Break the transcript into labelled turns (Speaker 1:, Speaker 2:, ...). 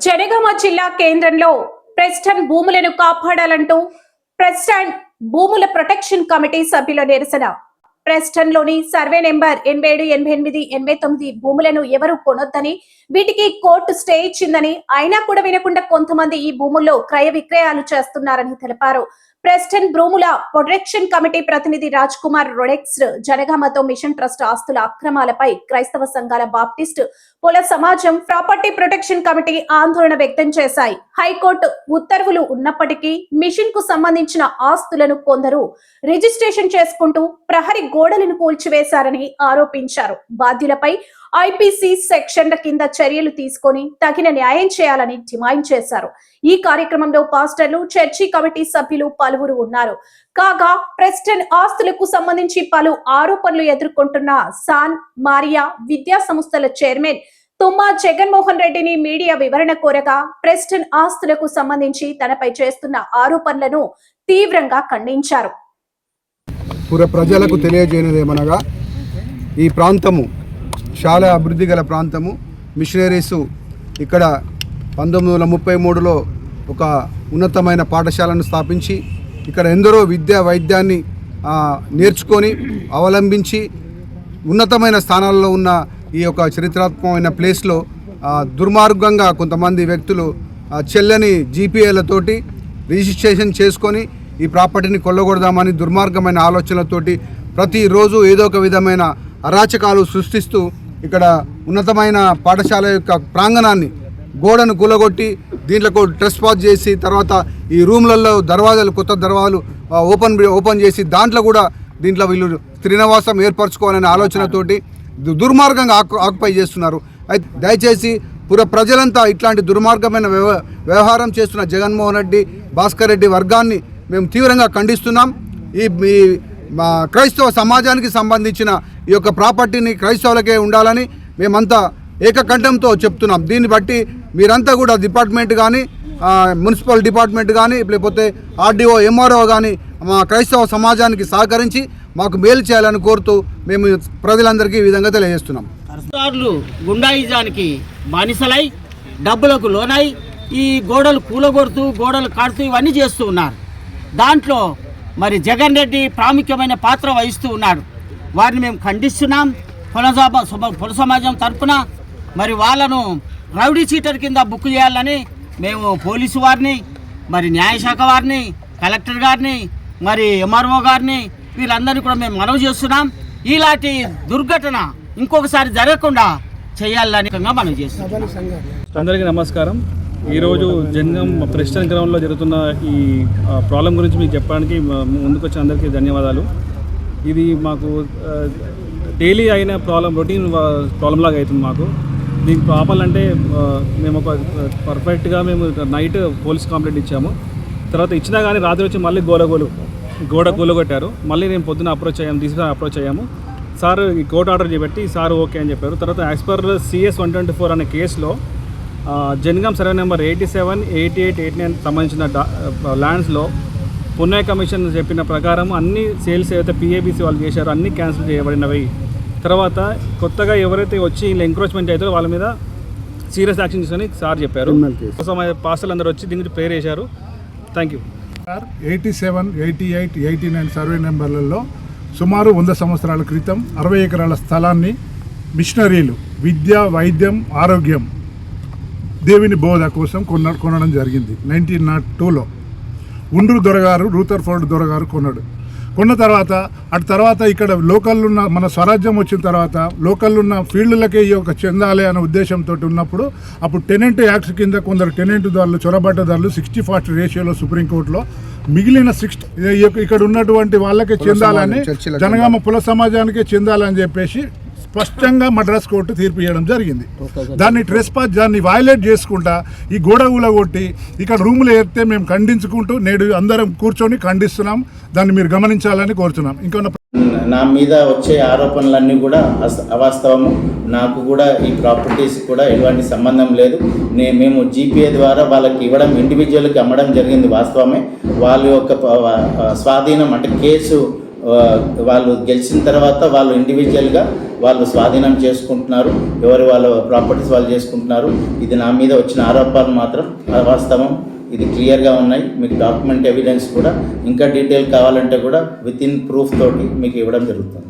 Speaker 1: జనగామ జిల్లా కేంద్రంలో ప్రెస్టన్ భూములను కాపాడాలంటూ ప్రెస్టన్ భూముల ప్రొటెక్షన్ కమిటీ సభ్యుల నిరసన. ప్రెస్టన్ లోని సర్వే నెంబర్ 87, 88, 89 భూములను ఎవరు కొనొద్దని, వీటికి కోర్టు స్టే ఇచ్చిందని, అయినా కూడా వినకుండా కొంతమంది ఈ భూముల్లో క్రయ విక్రయాలు చేస్తున్నారని తెలిపారు. ప్రెస్టన్ భూముల ప్రొటెక్షన్ కమిటీ ప్రతినిధి రాజ్ కుమార్ రొడెక్స్ జనగామతో మిషన్ ట్రస్ట్ ఆస్తుల అక్రమాలపై క్రైస్తవ సంఘాల బాప్టిస్ట్ కుల సమాజం ప్రాపర్టీ ప్రొటెక్షన్ కమిటీ ఆందోళన వ్యక్తం చేశాయి. హైకోర్టు ఉత్తర్వులు ఉన్నప్పటికీ మిషన్ కు సంబంధించిన ఆస్తులను కొందరు రిజిస్ట్రేషన్ చేసుకుంటూ ప్రహరీ గోడలను కూల్చివేశారని ఆరోపించారు. బాధ్యులపై ఐపీసీ సెక్షన్ల కింద చర్యలు తీసుకొని తగిన న్యాయం చేయాలని డిమాండ్ చేశారు. ఈ కార్యక్రమంలో పాస్టర్లు, చర్చి కమిటీ సభ్యులు పలువురు ఉన్నారు. కాగా ప్రెస్టన్ ఆస్తులకు సంబంధించి పలు ఆరోపణలు ఎదుర్కొంటున్న సాన్ మారియా విద్యా సంస్థల చైర్మన్ తుమ్మా జగన్మోహన్ రెడ్డిని మీడియా వివరణ కోరగా, ప్రెస్టన్ ఆస్తులకు సంబంధించి తనపై చేస్తున్న ఆరోపణలను తీవ్రంగా ఖండించారు.
Speaker 2: ప్రజలకు తెలియజేయనిదేమనగా, ఈ ప్రాంతము చాలా అభివృద్ధి గల ప్రాంతము. మిషనరీసు ఇక్కడ 1933లో ఒక ఉన్నతమైన పాఠశాలను స్థాపించి ఇక్కడ ఎందరో వైద్యాన్ని నేర్చుకొని అవలంబించి ఉన్నతమైన స్థానాల్లో ఉన్న ఈ యొక్క చరిత్రాత్మకమైన ప్లేస్లో దుర్మార్గంగా కొంతమంది వ్యక్తులు చెల్లని జీపీఏలతోటి రిజిస్ట్రేషన్ చేసుకొని ఈ ప్రాపర్టీని కొల్లగొడదామని దుర్మార్గమైన ఆలోచనలతోటి ప్రతిరోజు ఏదో ఒక విధమైన అరాచకాలు సృష్టిస్తూ ఇక్కడ ఉన్నతమైన పాఠశాల యొక్క ప్రాంగణాన్ని గోడను కూలగొట్టి దీంట్లో ట్రెస్పాస్ చేసి, తర్వాత ఈ రూమ్లలో కొత్త దర్వాజాలు ఓపెన్ చేసి దాంట్లో కూడా దీంట్లో వీళ్ళు త్రినివాసం ఏర్పరచుకోవాలనే ఆలోచనతోటి దుర్మార్గంగా ఆక్యుపై చేస్తున్నారు. అయితే దయచేసి ప్రజలంతా ఇట్లాంటి దుర్మార్గమైన వ్యవహారం చేస్తున్న జగన్మోహన్ రెడ్డి, భాస్కర్ రెడ్డి వర్గాన్ని మేము తీవ్రంగా ఖండిస్తున్నాం. ఈ క్రైస్తవ సమాజానికి సంబంధించిన ఈ యొక్క ప్రాపర్టీని క్రైస్తవులకే ఉండాలని మేమంతా ఏకకంఠంతో చెప్తున్నాం. దీన్ని బట్టి మీరంతా కూడా డిపార్ట్మెంట్ కానీ, మున్సిపల్ డిపార్ట్మెంట్ కానీ, లేకపోతే ఆర్డీఓ, ఎంఆర్ఓ కానీ మా క్రైస్తవ సమాజానికి సహకరించి మాకు మేలు చేయాలని కోరుతూ మేము ప్రజలందరికీ ఈ విధంగా తెలియజేస్తున్నాం.
Speaker 3: గుండాయిజానికి బానిసలై డబ్బులకు లోనై ఈ గోడలు కూలగొడుతూ, గోడలు కాడుతూ ఇవన్నీ చేస్తూ ఉన్నారు. దాంట్లో మరి జగన్ రెడ్డి ప్రాముఖ్యమైన పాత్ర వహిస్తూ ఉన్నాడు. వారిని మేము ఖండిస్తున్నాం. కుల సమాజం తరఫున మరి వాళ్ళను రౌడీ చీటర్ కింద బుక్ చేయాలని మేము పోలీసు వారిని, మరి న్యాయశాఖ వారిని, కలెక్టర్ గారిని, మరి ఎంఆర్ఓ గారిని, వీళ్ళందరినీ కూడా మేము మనవి చేస్తున్నాం. ఇలాంటి దుర్ఘటన ఇంకొకసారి జరగకుండా చేయాలని మనవి చేస్తున్నాం.
Speaker 4: అందరికీ నమస్కారం. ఈరోజు జనగాం ప్రెస్టన్ గ్రౌండ్లో జరుగుతున్న ఈ ప్రాబ్లం గురించి మీకు చెప్పడానికి ముందుకు వచ్చిన అందరికీ ధన్యవాదాలు. ఇది మాకు డైలీ అయిన ప్రాబ్లం, రొటీన్ ప్రాబ్లం లాగా అవుతుంది మాకు. దీనికి ఆపాలంటే మేము ఒక పర్ఫెక్ట్గా మేము నైట్ పోలీస్ కంప్లైంట్ ఇచ్చాము. తర్వాత ఇచ్చినా కానీ రాత్రి వచ్చి మళ్ళీ గోడ కూలగొట్టారు. మళ్ళీ నేను పొద్దున అప్రోచ్ అయ్యాము. సార్ ఈ కోర్టు ఆర్డర్ చేపట్టి సార్ ఓకే అని చెప్పారు. తర్వాత యాజ్ పర్ CS 124 అనే కేసులో జనగాం సర్వే నెంబర్ 87, 88, 89 సంబంధించిన ల్యాండ్స్లో పుణ్య కమిషన్ చెప్పిన ప్రకారం అన్ని సేల్స్ ఏవైతే PABC వాళ్ళు చేశారో అన్నీ క్యాన్సిల్ చేయబడినవి. తర్వాత కొత్తగా ఎవరైతే వచ్చి ఇలా ఎంక్రోచ్మెంట్ అవుతారో వాళ్ళ మీద సీరియస్ యాక్షన్ తీసుకొని సార్ చెప్పారు. పాస్టర్లు అందరూ వచ్చి దీనికి ప్రేయర్ చేశారు. Thank you.
Speaker 5: 87, 88, 89 సర్వే నెంబర్లలో సుమారు 100 సంవత్సరాల క్రితం 60 ఎకరాల స్థలాన్ని మిషనరీలు విద్య, వైద్యం, ఆరోగ్యం, దేవుని బోధ కోసం కొనడం జరిగింది. 1902లో ఉండ్రు దొరగారు, రూథర్ఫోర్డ్ దొరగారు కొన్న తర్వాత ఇక్కడ లోకల్ ఉన్న మన స్వరాజ్యం వచ్చిన తర్వాత లోకల్ ఉన్న ఫీల్డ్లకే ఈ యొక్క చెందాలి అనే ఉద్దేశంతో ఉన్నప్పుడు అప్పుడు టెనెంట్ యాక్ట్స్ కింద కొందరు టెనెంట్ దారులు, చొరబడ్డదారులు 60-40 రేషియోలో సుప్రీంకోర్టులో మిగిలిన 60 ఇక్కడ ఉన్నటువంటి వాళ్ళకే చెందాలని, జనగామ కుల సమాజానికే చెందాలని చెప్పేసి స్పష్టంగా మద్రాస్ కోర్టు తీర్పు ఇవ్వడం జరిగింది. దాన్ని వయలేట్ చేసుకుంటా ఈ గోడ ఊలగొట్టి ఇక్కడ రూములు ఏరితే మేము ఖండించుకుంటూ నేడు అందరం కూర్చొని ఖండిస్తున్నాం. దాన్ని మీరు గమనించాలని కోరుతున్నాం.
Speaker 6: నా మీద వచ్చే ఆరోపణలన్నీ కూడా అవాస్తవము. నాకు కూడా ఈ ప్రాపర్టీస్ కూడా ఎటువంటి సంబంధం లేదు. మేము జీపీఏ ద్వారా వాళ్ళకి ఇవ్వడం, ఇండివిజువల్కి అమ్మడం జరిగింది వాస్తవమే. వాళ్ళ యొక్క స్వాధీనం అంటే కేసు వాళ్ళు గెలిచిన తర్వాత వాళ్ళు ఇండివిజువల్గా వాళ్ళు స్వాధీనం చేసుకుంటున్నారు, వాళ్ళ ప్రాపర్టీస్ వాళ్ళు చేసుకుంటున్నారు. ఇది నా మీద వచ్చిన ఆరోపణలు మాత్రం అవాస్తవం. ఇది క్లియర్గా ఉన్నాయి. మీకు డాక్యుమెంట్ ఎవిడెన్స్ కూడా ఇంకా డీటెయిల్ కావాలంటే కూడా విత్ ఇన్ ప్రూఫ్ తోటి మీకు ఇవ్వడం జరుగుతుంది.